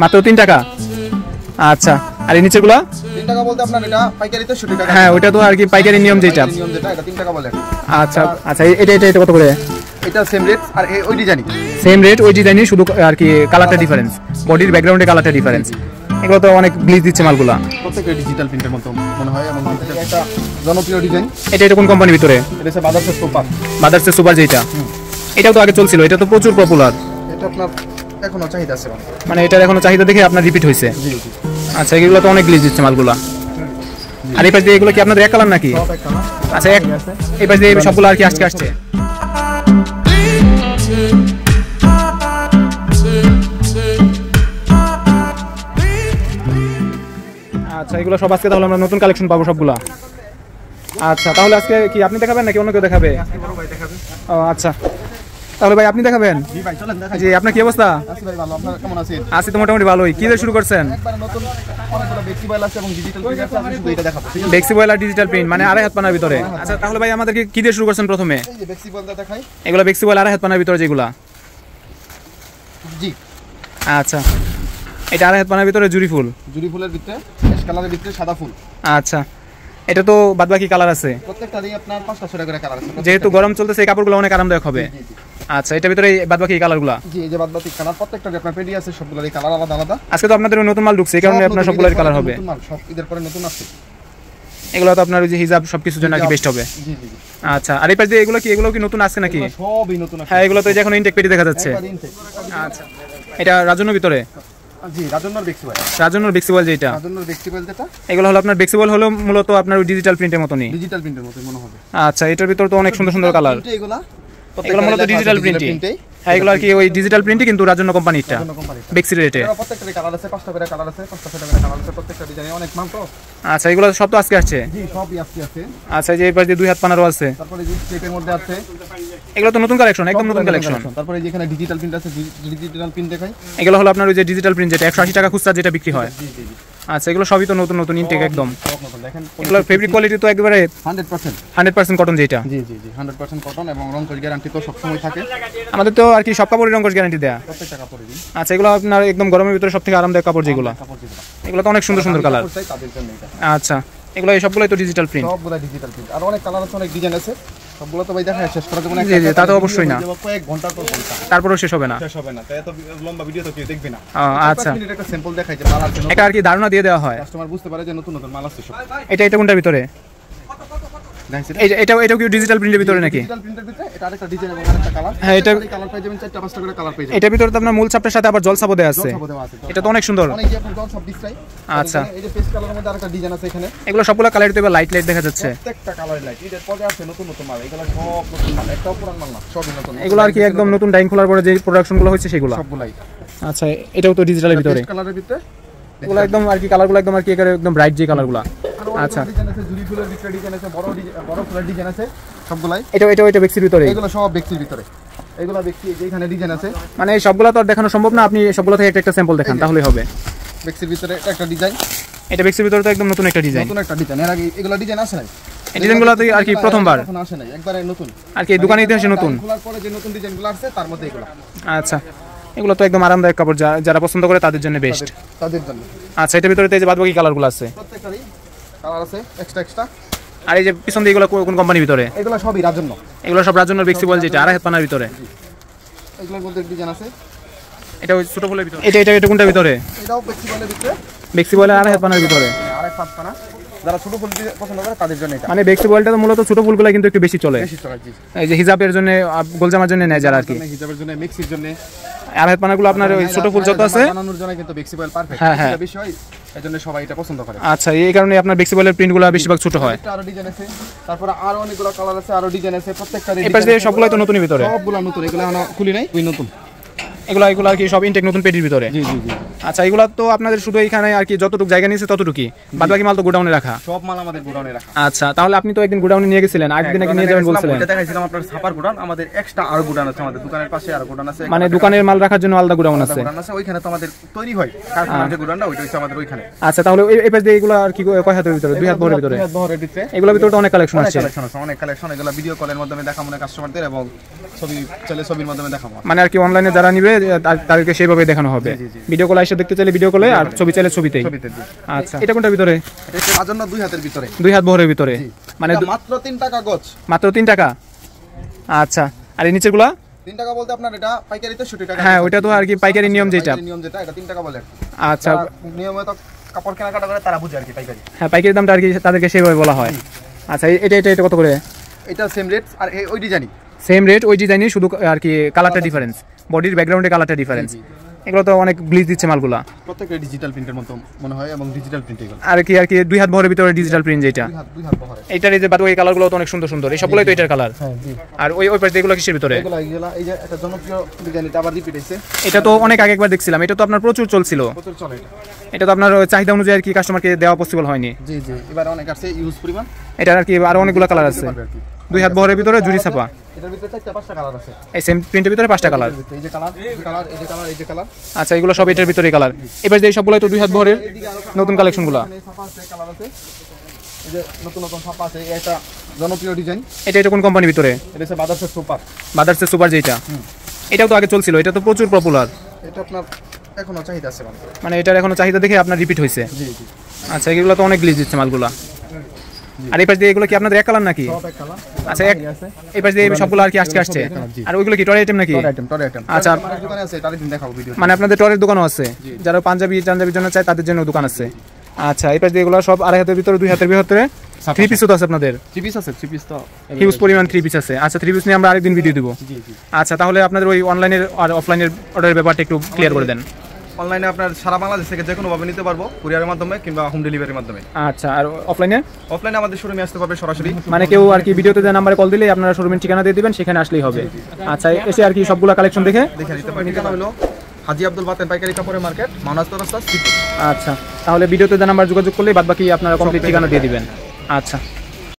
মাত্র 3 টাকা। আচ্ছা, আর এই নিচেরগুলো 3 টাকা বলতে আপনার এটা পাইকারিতে 70 টাকা। হ্যাঁ, ওটা তো আর কি পাইকারি নিয়ম যেটা। এটা 3 টাকা বলে। আচ্ছা আচ্ছা, এটা কত করে? এটা সেম রেট আর ওই ডিজাইনই। সেম রেট, ওই ডিজাইনই, শুধু আর কি কালারটা ডিফারেন্স, বডির ব্যাকগ্রাউন্ডে কালারটা ডিফারেন্স। এগুলো তো অনেক গ্লিজ দিচ্ছে মালগুলা। প্রত্যেকটা ডিজিটাল প্রিন্টের মতো মনে হয় এবং এটা একটা জনপ্রিয় ডিজাইন। এটা কোন কোম্পানির ভিতরে? এটা হচ্ছে বাদার্সের সুপার। বাদার্সের সুপার যেটা, এটাও তো আগে চলছিল, এটা তো প্রচুর পপুলার। এটা আপনার এখনো চাহিদা আছে, মানে এটার এখনো চাহিদা দেখে আপনার রিপিট হয়েছে। জি জি। আচ্ছা, এগুলো তো অনেক গ্লিজ দিচ্ছে মালগুলা। আর এই পাশে এগুলো কি আপনাদের এক কালার নাকি? সব এক কালার। আচ্ছা, এই পাশে সবগুলো আর কি আসছে। আচ্ছা, এগুলো সব আজকে তাহলে আমরা নতুন কালেকশন পাবো সবগুলা। আচ্ছা, তাহলে আজকে কি আপনি দেখাবেন নাকি অন্য কেউ দেখাবে? ও আচ্ছা, তাহলে ভাই আপনি দেখাবেন? জি ভাই, চলেন দেখাই। জি, আপনার কি অবস্থা? আছি ভাই ভালো, আপনারা কেমন আছেন? আছি তো মোটামুটি ভালোই। কি দিয়ে শুরু করছেন? একবার নতুন অনেকগুলো ফ্লেক্সিবল আছে এবং ডিজিটাল প্রিন্ট আছে, আমি শুধু এটা দেখাবো। ফ্লেক্সিবল আর ডিজিটাল প্রিন্ট মানে আড়াই হাত পানার ভিতরে। আচ্ছা, তাহলে ভাই আমাদেরকে কি দিয়ে শুরু করছেন প্রথমে? এই যে ফ্লেক্সিবলটা দেখাই। এগুলো ফ্লেক্সিবল আড়াই হাত পানার ভিতরে যেগুলা। জি। আচ্ছা, এটা আড়াই হাত পানার ভিতরে জুড়ি ফুল। জুড়ি ফুলের ভিতরে অ্যাশ কালারের ভিতরে সাদা ফুল। আচ্ছা, এটা তো বাদবাকি কালার আছে। প্রত্যেকটারই আপনার 5টা 6টা করে কালার আছে। যেহেতু গরম চলতেছে এই কাপড়গুলো অনেক আরামদায়ক হবে। আচ্ছা, এটার ভিতরে বাদবাকি কালারগুলো। জি, এই যে বাদবাকি কালার প্রত্যেকটারই আপনার পেডি আছে, সবগুলোরই কালার আলাদা আলাদা। আজকে তো আপনাদের নতুন মাল ঢুকছে, এই কারণে আপনার সবগুলোরই কালার হবে। নতুন মাল সব ঈদের পরে নতুন আসছে। এগুলো তো আপনার ওই যে হিজাব সবকিছুর জন্য কি বেস্ট হবে। জি জি জি। আচ্ছা, আর এই পাশে এগুলো কি নতুন আসছে নাকি? সবই নতুন আসছে। হ্যাঁ, এগুলো তো এখন ইনটেক পেটি দেখা যাচ্ছে। আচ্ছা, এটা রাজন্যর ভিতরে। জি, রাজন্যর ফ্লেক্সিবল। রাজন্যর ফ্লেক্সিবল যেটা। রাজন্যর ফ্লেক্সিবল যেটা। এগুলো হলো আপনার ফ্লেক্সিবল হলো মূলত আপনার ওই ডিজিটাল প্রিন্টের মতনই। ডিজিটাল প্রিন্টের মতো মনে হবে। আচ্ছা, এটার ভিতর তো অনেক সুন্দর সুন্দর কালার। এগুলো মূলত ডিজিটাল প্রিন্টই। হ্যাঁ, এগুলো আর কি ওই ডিজিটাল প্রিন্টই, কিন্তু রাজন্য কোম্পানিটা বেক্সি রেটে। প্রত্যেকটারই কালার আছে, 5টা করে কালার আছে, 5টা 6টা করে কালার আছে, প্রত্যেকটা ডিজাইনে অনেক মাল তো। আচ্ছা, এগুলো সব তো আজকে আসছে। জি, সবই আজকে আছে। আচ্ছা, এই যে এই পাশে 2 হাত পানারও আছে। তারপরে যে স্টেপের মধ্যে আছে, এগুলো তো নতুন কালেকশন, একদম নতুন কালেকশন। তারপরে যেখানে ডিজিটাল প্রিন্ট আছে, ডিজিটাল প্রিন্ট দেখাই। এগুলো হলো আপনার ওই যে ডিজিটাল প্রিন্ট যেটা 180 টাকা খুচরা যেটা বিক্রি হয়। জি জি জি। আচ্ছা, এগুলো সবই তো নতুন নতুন ইনটেক একদম। সব নতুন দেখেন। এগুলোর ফেব্রিক কোয়ালিটি তো একবারে 100% কটন যেটা। জি জি জি, 100% কটন এবং রংকশ গ্যারান্টি তো সব সময় থাকে। আমাদের তো আর কি সব কাপড়ের রংকশ গ্যারান্টি দেয়া। প্রত্যেকটা কাপড়ই দিন। আচ্ছা, এগুলো আপনার একদম গরমের ভিতরে সবথেকে আরামদায়ক কাপড় যেগুলো। এগুলো তো অনেক সুন্দর সুন্দর কালার। তাদের জন্য এটা। আচ্ছা, এগুলো সবগুলোই তো ডিজিটাল প্রিন্ট। সবগুলো ডিজিটাল প্রিন্ট। আর অনেক কালার আছে, অনেক ডিজাইন আছে। সবগুলো তো ভাই দেখা শেষ করা যাবে না। জি জি, তা তো অবশ্যই না। কয়েক ঘন্টার পর ঘন্টা তারপরেও শেষ হবে না। শেষ হবে না। তাই এত লম্বা ভিডিও তো কেউ দেখবে না। আচ্ছা, একটা স্যাম্পল দেখাই যে মাল আছে। এটা আর কি ধারণা দিয়ে দেওয়া হয়, কাস্টমার বুঝতে পারে যে নতুন নতুন মাল আছে সব। এটা কোনটার ভিতরে? এটাও কি ডিজিটাল প্রিন্টের ভিতরে নাকি? ডিজিটাল প্রিন্টের ভিতরে এটা আরেকটা ডিজাইন এবং আরেকটা কালার। হ্যাঁ, এটা কালার পেয়ে যাবেন 4টা 5টা করে কালার পেয়ে যাবেন। এটার ভিতরে তো আপনার মূল ছাপটার সাথে আবার জল ছাপও দেওয়া আছে। এটা তো অনেক সুন্দর। অনেক যে আপনি জল ছাপ ডিসপ্লে। আচ্ছা, এই যে পেস্ট কালারের মধ্যে আরেকটা ডিজাইন আছে এখানে। এগুলো সবগুলো কালার তো এবার লাইট দেখা যাচ্ছে। প্রত্যেকটা কালার লাইট। এর পরে আছে নতুন নতুন মাল। এগুলো সব নতুন মাল, একটাও পুরান মাল না, সবই নতুন। এগুলো আর কি একদম নতুন ডাইং খোলার পরে যে প্রোডাকশনগুলো হচ্ছে সেগুলো সবগুলাই। আচ্ছা, এটাও তো ডিজিটালের ভিতরে। পেস্ট কালারের ভিতরে এগুলো একদম আর কি কালারগুলো একদম আর কি একদম ব্রাইট যে কালারগুলো। আচ্ছা, ডিজাইন আছে, জুড়ি ফুলের ভিতরে ডিজাইন আছে, বড় ফুলের ডিজাইন আছে সবগুলাই। এটা বেক্সির ভিতরে। এগুলো সব বেক্সির ভিতরে। এগুলো বেক্সি যেখানে ডিজাইন আছে। মানে সবগুলো তো আর দেখানো সম্ভব না, আপনি সবগুলো থেকে একটা স্যাম্পল দেখান তাহলেই হবে। বেক্সির ভিতরে একটা ডিজাইন। এটা বেক্সির ভিতরে তো একদম নতুন একটা ডিজাইন। নতুন একটা ডিজাইন। এর আগে এগুলো ডিজাইন আসে নাই। এই ডিজাইনগুলো তো আর কি প্রথমবার। এখন আসে নাই, একবারে নতুন। আর কি দোকানে ইতিহাসে নতুন। খোলার পরে যে নতুন ডিজাইনগুলো আসছে তার মধ্যে এগুলো। আচ্ছা, এগুলো তো একদম আরামদায়ক কাপড়, যারা পছন্দ করে তাদের জন্য বেস্ট। তাদের জন্য। আচ্ছা, এটার ভিতরে তো এই যে বাদবাকি কালারগুলো আছে। প্রত্যেকটারই কালার আছে এক্সট্রা। আর এই যে পিছন দিয়ে এগুলো কোন কোম্পানির ভিতরে? এগুলো সবই রাজন্য। এগুলো সব রাজন্যর ফ্লেক্সিবল যেটা আড়াই হাত পানার ভিতরে। এগুলোর মধ্যে ডিজাইন আছে। এটা ওই ছোট ফুলের ভিতরে। এটা কোনটার ভিতরে? এটাও ফ্লেক্সিবলের ভিতরে। ফ্লেক্সিবলের আড়াই হাত পানার ভিতরে। আরেক পাঁচ পানা। যারা ছোট ফুল পছন্দ করে তাদের জন্য এটা। মানে ফ্লেক্সিবলটা তো মূলত ছোট ফুলগুলো কিন্তু একটু বেশি চলে। বেশি চলে। জি। এই যে হিজাবের জন্য, গোলজামার জন্য নেয় যারা আর কি। হিজাবের জন্য, মিক্সির জন্য। আড়াই হাত পানাগুলো আপনার ওই ছোট ফুল যত আছে বানানোর জন্য কিন্তু ফ্লেক্সিবল পারফেক্ট। এটা বেশি হয়, এজন্য সবাই এটা পছন্দ করে। আচ্ছা, এই কারণে আপনার ফ্লেক্সিবলের প্রিন্টগুলো বেশিরভাগ ছোট হয়। আরো ডিজাইন আছে, তারপর আরো অনেকগুলো কালার আছে, আরো ডিজাইন আছে, প্রত্যেকটা এই পাশে সবগুলাই তো নতুনই ভিতরে। সবগুলো নতুন, এগুলো এখনো খুলি নাই, ওই নতুন। এগুলো আর কি সব ইনটেক নতুন পেটির ভিতরে। জি জি জি। আচ্ছা, এগুলো তো আপনাদের শুধু এখানে আর কি যতটুকু জায়গা নিয়েছে ততটুকুই, বাদবাকি মাল তো গোডাউনে রাখা। সব মাল আমাদের গোডাউনে রাখা। আচ্ছা, তাহলে আপনি তো একদিন গোডাউনে নিয়ে গেছিলেন, আরেকদিন নাকি নিয়ে যাবেন বলছিলেন। এটা দেখাইছিলাম আপনার ছাপার গোডাউন। আমাদের এক্সট্রা আরো গোডাউন আছে, আমাদের দোকানের পাশে আরো গোডাউন আছে। মানে দোকানের মাল রাখার জন্য আলাদা গোডাউন আছে। ওইখানে তো আমাদের তৈরি হয় কারখানার যে গোডাউনটা, ওইটা হচ্ছে আমাদের ওইখানে। আচ্ছা, তাহলে এই পাশ দিয়ে এগুলো আর কি কয় হাতের ভিতরে? 2 হাত বহরের ভিতরে। 2 হাত বহরের ভিতরে। এগুলোর ভিতরে তো অনেক কালেকশন আছে। অনেক কালেকশন। এগুলো ভিডিও কলের মাধ্যমে দেখাবো না কাস্টমারদের, এবং ছবির মাধ্যমে দেখাবো। মানে আর কি অনলাইনে যারা নিবে তাদেরকে সেইভাবে দেখানো হবে। ভিডিও কলে এসে দেখতে চাইলে ভিডিও কলে, আর ছবি চাইলে ছবিতেই। আচ্ছা, এটা কোনটার ভিতরে? এটা আজন্য 2 হাতের ভিতরে, 2 হাত বহরের ভিতরে, মানে মাত্র 3 টাকা গজ, মাত্র 3 টাকা। আচ্ছা, আর এই নিচেরগুলা 3 টাকা বলতে আপনার এটা পাইকারিতে 60 টাকা। হ্যাঁ, ওইটা তো আর কি পাইকারি নিয়ম যেটা, এটা 3 টাকা বলে। আচ্ছা, নিয়মিত কাপড় কেনাকাটা করে তারা বুঝে আর কি পাইকারি। হ্যাঁ, পাইকারি দামটা আর কি তাদেরকে সেইভাবে বলা হয়। আচ্ছা, এটা কত করে? এটা সেম রেট, আর ওই ডিজাইনই সেম রেট, ওই ডিজাইনই, শুধু আর কি কালারটা ডিফারেন্স, বডির ব্যাকগ্রাউন্ডে কালারটা ডিফারেন্স। এগুলো তো অনেক গ্লিজ দিচ্ছে মালগুলা, প্রত্যেকটা ডিজিটাল প্রিন্টের মতো মনে হয়, এবং ডিজিটাল প্রিন্ট এগুলো আর কি 2 হাত বহরের ভিতরে ডিজিটাল প্রিন্ট যেটা। 2 হাত বহরে। এইটার এই যে বাদ ওই কালারগুলো তো অনেক সুন্দর সুন্দর, এই সবগুলোই তো এটার কালার। হ্যাঁ জি। আর ওই পাশে এগুলো কিসের ভিতরে? এগুলো এই যে একটা জনপ্রিয় ডিজাইন, এটা আবার রিপিট হইছে। এটা তো অনেক আগে একবার দেখছিলাম, এটা তো আপনার প্রচুর চলছিল। প্রচুর চলে এটা। এটা তো আপনার চাহিদা অনুযায়ী আর কি কাস্টমারকে দেওয়া পসিবল হয়নি। জি জি, এবারে অনেক আছে ইউজ পরিমাণ। এটা আর কি আরো অনেকগুলো কালার আছে। 2 হাত বহরের ভিতরে জুরি ছাপা, এটার ভিতরে 4-5টা কালার আছে। এই সেম প্রিন্টের ভিতরে 5টা কালার। এই যে কালার, এই যে কালার, এই যে কালার, এই যে কালার। আচ্ছা, এগুলো সব এটার ভিতরে কালার। এবার যে সবগুলো তো 2 হাত বহরের নতুন কালেকশনগুলো। এখানে ছাপা আছে, কালার আছে, এই যে নতুন নতুন ছাপা আছে। এটা জনপ্রিয় ডিজাইন। এটা কোন কোম্পানির ভিতরে? এটা হচ্ছে বাদার্সের সুপার। বাদার্সের সুপার যেটা, এটাও তো আগে চলছিল, এটা তো প্রচুর পপুলার। এটা আপনার এখনো চাহিদা আছে মানে এটার এখনো চাহিদা দেখে আপনার রিপিট হয়েছে। জি জি। আচ্ছা, এগুলো তো অনেক গ্লিজ দিচ্ছে মালগুলা। আর এই পাশ দিয়ে এগুলো কি আপনাদের এক কালার নাকি? সব এক কালার। আচ্ছা, এই পাশ দিয়ে সবগুলো আর কি আজকে আসছে। আর ওইগুলো কি টরে আইটেম নাকি? টরে আইটেম। আচ্ছা, আমার দোকানে আছে, তার দিন দেখাবো ভিডিও। মানে আপনাদের টরের দোকানও আছে, যারা পাঞ্জাবির জন্য চায় তাদের জন্য দোকান আছে। আচ্ছা, এই পাশ দিয়ে এগুলো সব 2.5 হাতের ভিতরে, 2 হাতের ভিতরে 3 পিসও তো আছে আপনাদের। 3 পিস আছে, 3 পিস তো হিউজ পরিমাণ 3 পিস আছে। আচ্ছা, 3 পিস নিয়ে আমরা আরেকদিন ভিডিও দিব। জি জি। আচ্ছা, তাহলে আপনাদের ওই অনলাইনের আর অফলাইনের অর্ডারের ব্যাপারটা একটু ক্লিয়ার করে দেন। অনলাইনে আপনার সারা বাংলাদেশ থেকে যে কোনো ভাবে নিতে পারবো, কুরিয়ারের মাধ্যমে কিংবা হোম ডেলিভারির মাধ্যমে। আচ্ছা, আর অফলাইনে? অফলাইনে আমাদের শোরুমে আসতে পারবে সরাসরি। মানে কেউ আর কি ভিডিওতে যে নাম্বারে কল দিলে আপনারা শোরুমের ঠিকানা দিয়ে দিবেন, সেখানে আসলেই হবে। আচ্ছা, এসে আর কি সবগুলা কালেকশন দেখে নিতে পারবে। ঠিকানা হলো হাজী আব্দুল বাতেন পাইকারি কাপড়ের মার্কেট, মানাস্তা রাস্তা, শ্রীপুর। আচ্ছা, তাহলে ভিডিওতে যে নাম্বার যোগাযোগ করলে বাদ বাকি আপনারা কমপ্লিট ঠিকানা দিয়ে দিবেন। আচ্ছা।